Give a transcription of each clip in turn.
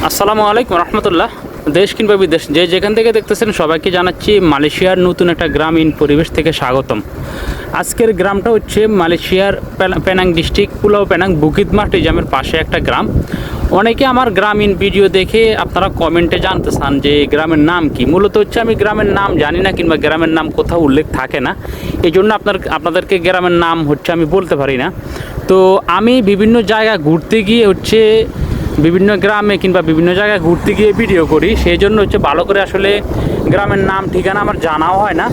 আসসালামু আলাইকুম রহমতুল্লাহ। দেশ কিংবা বিদেশ যে যেখান থেকে দেখতেছেন সবাইকে জানাচ্ছি মালয়েশিয়ার নতুন একটা গ্রামীণ পরিবেশ থেকে স্বাগতম। আজকের গ্রামটা হচ্ছে মালয়েশিয়ার Penang district Pulau Penang Bukit মার্টিজামের পাশে একটা গ্রাম। অনেকে আমার গ্রামীণ ভিডিও দেখে আপনারা কমেন্টে জানতে চান যে গ্রামের নাম কি। মূলত হচ্ছে আমি গ্রামের নাম জানি না কিংবা গ্রামের নাম কোথাও উল্লেখ থাকে না, এই জন্য আপনাদেরকে গ্রামের নাম হচ্ছে আমি বলতে পারি না। তো আমি বিভিন্ন জায়গা ঘুরতে গিয়ে হচ্ছে বিভিন্ন গ্রামে কিংবা বিভিন্ন জায়গায় ঘুরতে গিয়ে ভিডিও করি, সেই জন্য হচ্ছে ভালো করে আসলে গ্রামের নাম ঠিকানা আমার জানাও হয় না।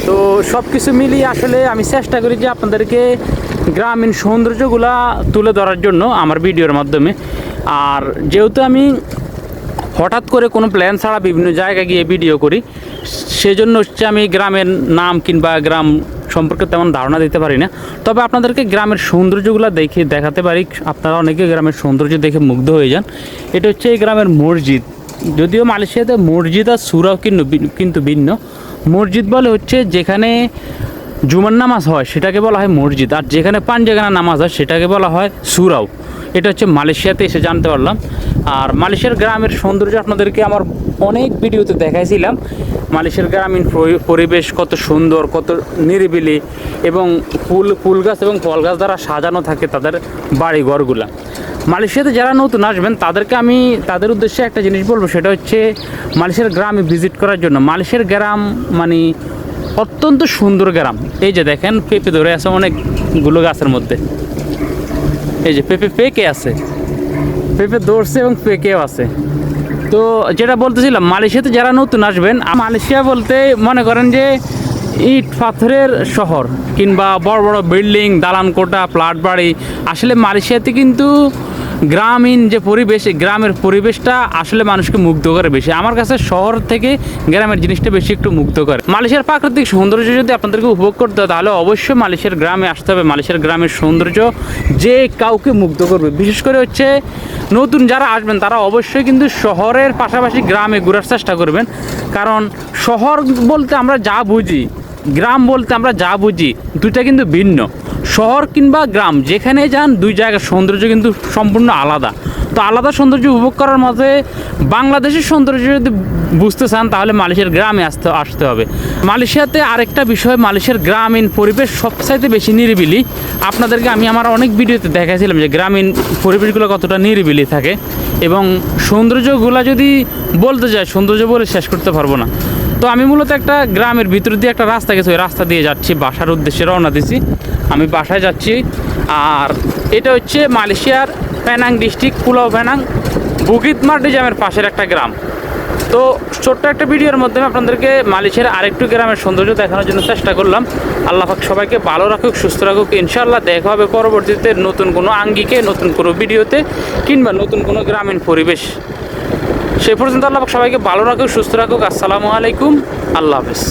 তো সব কিছু মিলিয়ে আসলে আমি চেষ্টা করি যে আপনাদেরকে গ্রামীণ সৌন্দর্যগুলা তুলে ধরার জন্য আমার ভিডিওর মাধ্যমে। আর যেহেতু আমি হঠাৎ করে কোনো প্ল্যান ছাড়া বিভিন্ন জায়গায় গিয়ে ভিডিও করি, সেজন্য হচ্ছে আমি গ্রামের নাম কিংবা গ্রাম সম্পর্কে তেমন ধারণা দিতে পারি না। তবে আপনাদেরকে গ্রামের সৌন্দর্যগুলো দেখাতে পারি। আপনারা অনেকে গ্রামের সৌন্দর্য দেখে মুগ্ধ হয়ে যান। এটা হচ্ছে এই গ্রামের মসজিদ। যদিও মালয়েশিয়াতে মসজিদ আর সুরাও কিন্তু ভিন্ন। মসজিদ বলে হচ্ছে যেখানে জুমার নামাজ হয় সেটাকে বলা হয় মসজিদ, আর যেখানে পাঞ্জাগানা নামাজ হয় সেটাকে বলা হয় সুরাও। এটা হচ্ছে মালয়েশিয়াতে এসে জানতে পারলাম। আর মালয়েশিয়ার গ্রামের সৌন্দর্য আপনাদেরকে আমার অনেক ভিডিওতে দেখাইছিলাম। মালয়েশিয়ার গ্রামীণ পরিবেশ কত সুন্দর, কত নিরিবিলি, এবং ফুল গাছ এবং ফল গাছ দ্বারা সাজানো থাকে তাদের বাড়ি ঘরগুলা। মালয়েশিয়াতে যারা নতুন আসবেন তাদের উদ্দেশ্যে একটা জিনিস বলবো, সেটা হচ্ছে মালয়েশিয়ার গ্রামে ভিজিট করার জন্য। মালয়েশিয়ার গ্রাম মানে অত্যন্ত সুন্দর গ্রাম। এই যে দেখেন পেঁপে ধরে আছে অনেকগুলো গাছের মধ্যে। এই যে পেকে আছে, পেঁপে ধরছে এবং পেকেও আছে। তো যেটা বলতেছিলাম, মালয়েশিয়াতে যারা নতুন আসবেন, মালয়েশিয়া বলতে মনে করেন যে ইট পাথরের শহর কিংবা বড় বড় বিল্ডিং, দালান কোঠা, ফ্ল্যাট বাড়ি। আসলে মালয়েশিয়াতে কিন্তু গ্রামীণ যে পরিবেশ, গ্রামের পরিবেশটা আসলে মানুষকে মুগ্ধ করে বেশি। আমার কাছে শহর থেকে গ্রামের জিনিসটা বেশি একটু মুগ্ধ করে। মালয়েশিয়ার প্রাকৃতিক সৌন্দর্য যদি আপনাদেরকে উপভোগ করতে হয় তাহলে অবশ্যই মালয়েশিয়ার গ্রামে আসতে হবে। মালয়েশিয়ার গ্রামের সৌন্দর্য যে কাউকে মুগ্ধ করবে। বিশেষ করে হচ্ছে নতুন যারা আসবেন তারা অবশ্যই কিন্তু শহরের পাশাপাশি গ্রামে ঘোরার চেষ্টা করবেন। কারণ শহর বলতে আমরা যা বুঝি, গ্রাম বলতে আমরা যা বুঝি, দুইটা কিন্তু ভিন্ন। শহর কিংবা গ্রাম যেখানে যান, দুই জায়গার সৌন্দর্য কিন্তু সম্পূর্ণ আলাদা। তো আলাদা সৌন্দর্য উপভোগ করার মধ্যে বাংলাদেশের সৌন্দর্য যদি বুঝতে চান তাহলে মালয়েশিয়ার গ্রামে আসতে হবে। মালয়েশিয়াতে আরেকটা বিষয়, মালয়েশিয়ার গ্রামীণ পরিবেশ সবচাইতে বেশি নিরিবিলি। আপনাদেরকে আমি আমার অনেক ভিডিওতে দেখাইছিলাম যে গ্রামীণ পরিবেশগুলো কতটা নিরিবিলি থাকে, এবং সৌন্দর্যগুলো যদি বলতে যাই সৌন্দর্য বলে শেষ করতে পারবো না। তো আমি মূলত একটা গ্রামের ভিতর দিয়ে একটা রাস্তা গেছি, ওই রাস্তা দিয়ে যাচ্ছি, বাসার উদ্দেশ্যে রওনা দিছি। আমি বাসায় যাচ্ছি। আর এটা হচ্ছে মালয়েশিয়ার Penang district Pulau Penang Bukit মার্টিজামের পাশের একটা গ্রাম। তো ছোট্ট একটা ভিডিওর মাধ্যমে আপনাদেরকে মালয়েশিয়ার আরেকটু গ্রামের সৌন্দর্য দেখানোর জন্য চেষ্টা করলাম। আল্লাহ পাক সবাইকে ভালো রাখুক, সুস্থ রাখুক। ইনশাআল্লাহ দেখা হবে পরবর্তীতে নতুন কোনো আঙ্গিকে, নতুন কোনো ভিডিওতে, কিংবা নতুন কোনো গ্রামীণ পরিবেশ। সে পর্যন্ত আল্লাহ পাক সবাইকে ভালো রাখুক, সুস্থ রাখুক। আসসালামু আলাইকুম, আল্লাহ হাফেজ।